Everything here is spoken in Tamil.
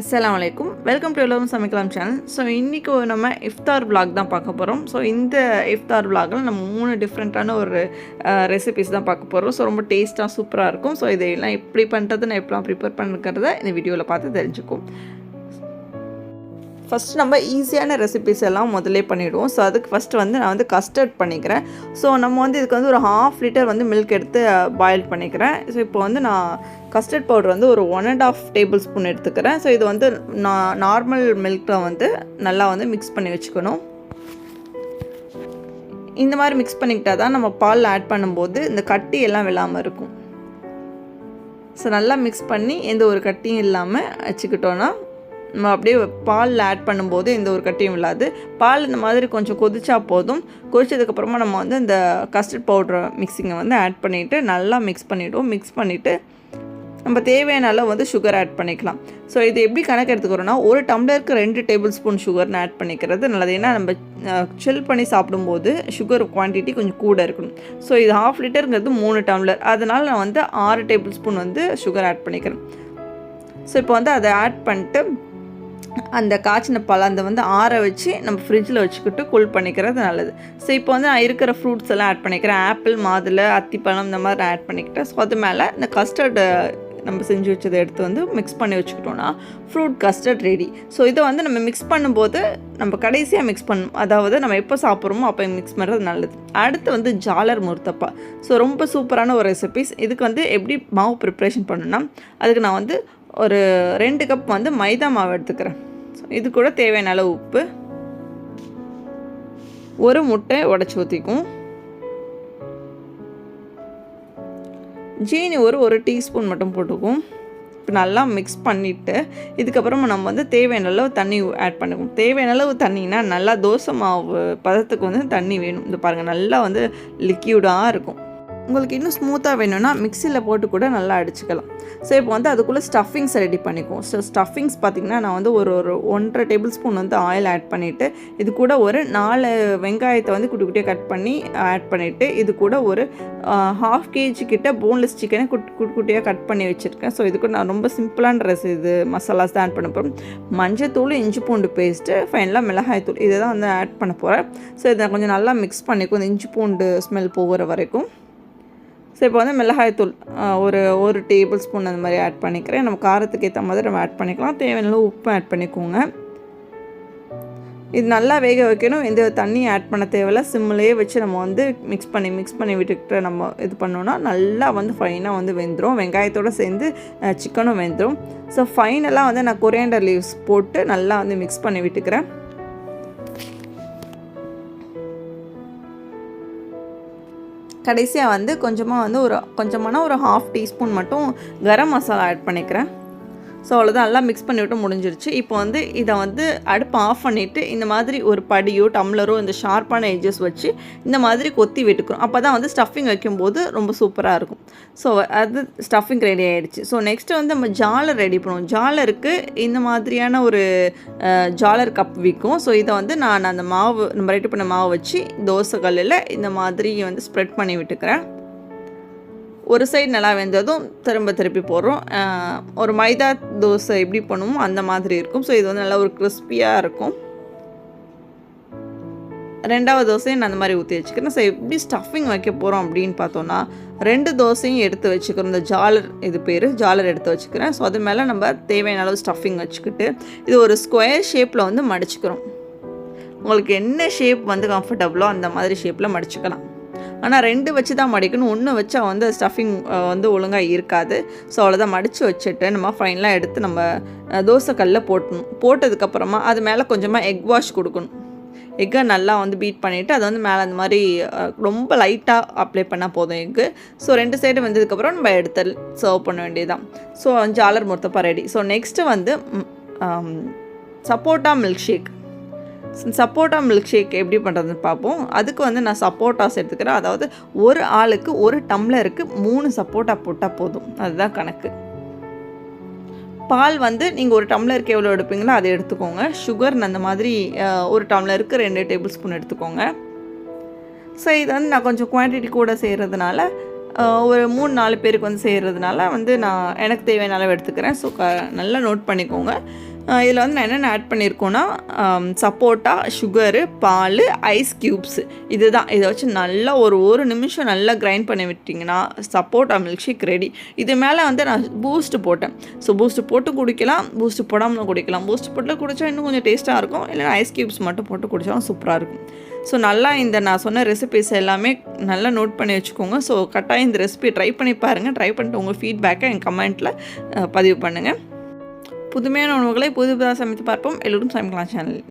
அஸ்ஸலாமு அலைக்கும். வெல்கம் டு எல்லோரும் சமைக்கலாம் சேனல். ஸோ இன்றைக்கி நம்ம இஃப்தார் விலாக் தான் பார்க்க போகிறோம். ஸோ இந்த இஃப்தார் விலாகில் நம்ம 3 டிஃப்ரெண்ட்டான ஒரு ரெசிபிஸ் தான் பார்க்க போகிறோம். ஸோ ரொம்ப டேஸ்ட்டாக சூப்பராக இருக்கும். ஸோ இதையெல்லாம் எப்படி பண்ணுறது, நான் எப்படிலாம் ப்ரிப்பேர் பண்ணுறத இந்த வீடியோவில் பார்த்து தெரிஞ்சுக்கும். ஃபஸ்ட்டு நம்ம ஈஸியான ரெசிபிஸ் எல்லாம் முதல்லே பண்ணிவிடுவோம். ஸோ அதுக்கு ஃபஸ்ட்டு நான் கஸ்டர்ட் பண்ணிக்கிறேன். ஸோ நம்ம இதுக்கு ஒரு 1/2 லிட்டர் மில்க் எடுத்து பாயில் பண்ணிக்கிறேன். ஸோ இப்போ நான் கஸ்டர்ட் பவுடர் ஒரு 1.5 டேபிள் ஸ்பூன் எடுத்துக்கிறேன். ஸோ இது நார்மல் மில்கில் நல்லா மிக்ஸ் பண்ணி வச்சுக்கணும். இந்த மாதிரி மிக்ஸ் பண்ணிக்கிட்டால் தான் நம்ம பால் ஆட் பண்ணும்போது இந்த கட்டி எல்லாம் விழாமல் இருக்கும். ஸோ நல்லா மிக்ஸ் பண்ணி எந்த ஒரு கட்டியும் இல்லாமல் வச்சுக்கிட்டோன்னா நம்ம அப்படியே பாலில் ஆட் பண்ணும்போது எந்த ஒரு கட்டியும் இல்லாது. பால் இந்த மாதிரி கொஞ்சம் கொதிச்சா போதும். கொதிச்சதுக்கப்புறமா நம்ம இந்த கஸ்டர்ட் பவுடர் மிக்ஸிங்கை ஆட் பண்ணிவிட்டு நல்லா மிக்ஸ் பண்ணிவிடுவோம். மிக்ஸ் பண்ணிவிட்டு நம்ம தேவையான அளவு சுகர் ஆட் பண்ணிக்கலாம். ஸோ இது எப்படி கணக்கு எடுத்துக்கிறோன்னா, ஒரு டம்ளருக்கு 2 டேபிள் ஸ்பூன் சுகர்னு ஆட் பண்ணிக்கிறது நல்லது. ஏன்னா நம்ம சில் பண்ணி சாப்பிடும்போது சுகர் குவான்டிட்டி கொஞ்சம் கூட இருக்கணும். ஸோ இது 1/2 லிட்டருங்கிறது 3 டம்ளர். அதனால் நான் 6 டேபிள் ஸ்பூன் சுகர் ஆட் பண்ணிக்கிறேன். ஸோ இப்போ அதை ஆட் பண்ணிட்டு அந்த காய்ச்சின பால் ஆற வச்சு நம்ம ஃப்ரிட்ஜில் வச்சுக்கிட்டு கூல் பண்ணிக்கிறது நல்லது. ஸோ இப்போ நான் இருக்கிற ஃப்ரூட்ஸ் எல்லாம் ஆட் பண்ணிக்கிறேன். ஆப்பிள், மாதுளை, அத்திப்பழம் இந்த மாதிரி நான் ஆட் பண்ணிக்கிட்டேன். ஸோ அது மேலே இந்த கஸ்டர்டு நம்ம செஞ்சு வச்சதை எடுத்து மிக்ஸ் பண்ணி வச்சுக்கிட்டோன்னா ஃப்ரூட் கஸ்டர்ட் ரெடி. ஸோ இதை நம்ம மிக்ஸ் பண்ணும்போது நம்ம கடைசியாக மிக்ஸ் பண்ணணும். அதாவது நம்ம எப்போ சாப்பிட்றோமோ அப்போ மிக்ஸ் பண்ணுறது நல்லது. அடுத்து ஜாலர் முர்த்தப்பா. ஸோ ரொம்ப சூப்பரான ஒரு ரெசிபிஸ். இதுக்கு எப்படி மாவு ப்ரிப்ரேஷன் பண்ணணும்னா, அதுக்கு நான் ஒரு 2 கப் மைதா மாவு எடுத்துக்கிறேன். ஸோ இது கூட தேவையான அளவு உப்பு, ஒரு முட்டை உடச்சி ஊற்றிக்கும், ஜீனி ஒரு டீஸ்பூன் மட்டும் போட்டுக்கும். இப்போ நல்லா மிக்ஸ் பண்ணிவிட்டு இதுக்கப்புறமா நம்ம தேவையான அளவு தண்ணி ஆட் பண்ணிக்குவோம். தேவையான அளவு தண்ணினா நல்லா தோசை மாவு பதத்துக்கு தண்ணி வேணும். இந்த பாருங்கள், நல்லா லிக்யூடாக இருக்கும். உங்களுக்கு இன்னும் ஸ்மூத்தாக வேணும்னா மிக்சியில் போட்டு கூட நல்லா அடிச்சுக்கலாம். ஸோ இப்போ அதுக்குள்ளே ஸ்டஃபிங்ஸ் ரெடி பண்ணிக்குவோம். ஸோ ஸ்டஃபிங்ஸ் பார்த்திங்கன்னா நான் ஒரு 1.5 டேபிள் ஸ்பூன் ஆயில் ஆட் பண்ணிவிட்டு, இது கூட ஒரு 4 வெங்காயத்தை குட்டி குட்டியாக கட் பண்ணி ஆட் பண்ணிவிட்டு, இது கூட ஒரு 1/2 kg கிட்ட போன்லெஸ் சிக்கனை குட்டியாக கட் பண்ணி வச்சுருக்கேன். ஸோ இதுக்கு நான் ரொம்ப சிம்பிளான இது மசாலாஸ் தான் ஆட் பண்ண போகிறேன். மஞ்சத்தூள், இஞ்சி பூண்டு பேஸ்ட்டு, ஃபைனலாக மிளகாய்த்தூள் இதை தான் ஆட் பண்ண போகிறேன். ஸோ இதை கொஞ்சம் நல்லா மிக்ஸ் பண்ணிக்கும், இந்த இஞ்சி பூண்டு ஸ்மெல் போகிற வரைக்கும். ஸோ இப்போ மிளகாய்த்தூள் ஒரு டேபிள் ஸ்பூன் அந்த மாதிரி ஆட் பண்ணிக்கிறேன். நம்ம காரத்துக்கு ஏற்ற மாதிரி நம்ம ஆட் பண்ணிக்கலாம். தேவையான உப்பு ஆட் பண்ணிக்கோங்க. இது நல்லா வேக வைக்கணும். எந்த தண்ணியும் ஆட் பண்ண தேவையில்ல. சிம்மிலேயே வச்சு நம்ம மிக்ஸ் பண்ணி விட்டுக்கிட்டு நம்ம இது பண்ணோன்னா நல்லா ஃபைனாக வெந்துடும். வெங்காயத்தோடு சேர்ந்து சிக்கனும் வெந்துடும். ஸோ ஃபைனலாக நான் கொரியாண்டர் லீவ்ஸ் போட்டு நல்லா மிக்ஸ் பண்ணி விட்டுக்கிறேன். கடைசியாக கொஞ்சமாக கொஞ்சமான ஒரு 1/2 டீஸ்பூன் மட்டும் கரம் மசாலா ஆட் பண்ணிக்கிறேன். ஸோ அவ்வளோதான், நல்லா மிக்ஸ் பண்ணிவிட்டு முடிஞ்சிருச்சு. இப்போ இதை அடுப்பை ஆஃப் பண்ணிவிட்டு இந்த மாதிரி ஒரு படியோ டம்ளரோ இந்த ஷார்ப்பான எட்ஜஸ் வச்சு இந்த மாதிரி கொத்தி விட்டுக்கிறோம். அப்போ தான் ஸ்டஃபிங் வைக்கும்போது ரொம்ப சூப்பராக இருக்கும். ஸோ அது ஸ்டஃபிங் ரெடி ஆகிடுச்சு. ஸோ நெக்ஸ்ட்டு நம்ம ஜாலர் ரெடி பண்ணுவோம். ஜாலருக்கு இந்த மாதிரியான ஒரு ஜாலர் கப் விற்கும். ஸோ இதை நான் அந்த மாவு நம்ம ரெடி பண்ண மாவு வச்சு தோசை கல்லில் இந்த மாதிரி ஸ்ப்ரெட் பண்ணி விட்டுக்கிறேன். ஒரு சைடு நல்லா வெந்ததும் திருப்பி போடுறோம். ஒரு மைதா தோசை எப்படி பண்ணுவோமோ அந்த மாதிரி இருக்கும். ஸோ இது நல்லா ஒரு கிறிஸ்பியாக இருக்கும். 2வது தோசையும் நான் அந்த மாதிரி ஊற்றி வச்சுக்கிறேன். ஸோ எப்படி ஸ்டஃபிங் வைக்க போகிறோம் அப்படின்னு பார்த்தோன்னா, 2 தோசையும் எடுத்து வச்சுக்கிறோம். இந்த ஜாலர், இது பேர் ஜாலர் எடுத்து வச்சுக்கிறேன். ஸோ அது மேலே நம்ம தேவையான அளவு ஸ்டஃபிங் வச்சுக்கிட்டு இது ஒரு ஸ்கொயர் ஷேப்பில் மடிச்சுக்கிறோம். உங்களுக்கு என்ன ஷேப் கம்ஃபர்டபுளோ அந்த மாதிரி ஷேப்பில் மடிச்சுக்கலாம். ஆனால் 2 வச்சு தான் மடிக்கணும். 1 வச்சா ஸ்டஃபிங் ஒழுங்காக இருக்காது. ஸோ அவ்வளோதான், மடித்து வச்சுட்டு நம்ம ஃபைனலாக எடுத்து நம்ம தோசை கல்லில் போட்டணும். போட்டதுக்கப்புறமா அது மேலே கொஞ்சமாக எக் வாஷ் கொடுக்கணும். எக்கை நல்லா பீட் பண்ணிவிட்டு அதை மேலே அந்த மாதிரி ரொம்ப லைட்டாக அப்ளை பண்ணால் போதும் எக்கு. ஸோ 2 சைடு வந்ததுக்கப்புறம் நம்ம எடுத்து சர்வ் பண்ண வேண்டியதுதான். ஸோ ஜாலர் முர்த்தப்பா ready. So next sapota milk shake. Sapota milk ஷேக் எப்படி பண்ணுறதுன்னு பார்ப்போம். அதுக்கு நான் சப்போட்டாஸ் எடுத்துக்கிறேன். அதாவது ஒரு ஆளுக்கு ஒரு டம்ளருக்கு 3 சப்போட்டா போட்டால் போதும். அதுதான் கணக்கு. பால் நீங்கள் ஒரு டம்ளருக்கு எவ்வளோ எடுப்பீங்களோ அதை எடுத்துக்கோங்க. சுகர் அந்த மாதிரி ஒரு டம்ளருக்கு 2 டேபிள் ஸ்பூன் எடுத்துக்கோங்க. ஸோ இது நான் கொஞ்சம் குவான்டிட்டி கூட செய்கிறதுனால ஒரு 3-4 பேருக்கு செய்கிறதுனால நான் எனக்கு தேவையான அளவு எடுத்துக்கிறேன். ஸோ நல்லா நோட் பண்ணிக்கோங்க. இதில் வந்து நான் என்னென்ன ஆட் பண்ணியிருக்கோன்னா சப்போட்டா, சுகரு, பால், ஐஸ் க்யூப்ஸு இதுதான். இதை வச்சு நல்லா ஒரு நிமிஷம் நல்லா கிரைண்ட் பண்ணி விட்டிங்கன்னா சப்போட்டா மில்க் ஷேக் ரெடி. இது மேலே வந்து நான் பூஸ்ட்டு போட்டேன். ஸோ பூஸ்ட்டு போட்டு குடிக்கலாம், பூஸ்ட்டு போடாமல் குடிக்கலாம். பூஸ்ட் போட்டு குடித்தா இன்னும் கொஞ்சம் டேஸ்ட்டாக இருக்கும், இல்லைனா ஐஸ் க்யூப்ஸ் மட்டும் போட்டு குடித்தாலும் சூப்பராக இருக்கும். ஸோ நல்லா இந்த நான் சொன்ன ரெசிபிஸ் எல்லாமே நல்லா நோட் பண்ணி வச்சுக்கோங்க. ஸோ கட்டாயம் இந்த ரெசிபி ட்ரை பண்ணி பாருங்கள். ட்ரை பண்ணிட்டு உங்கள் ஃபீட்பேக்கை என் கமெண்ட்டில் பதிவு பண்ணுங்கள். புதுமையான உணவுகளை புதுதாக சமைத்து பார்ப்போம். எல்லோரும் சமைக்கலாம் சேனல்.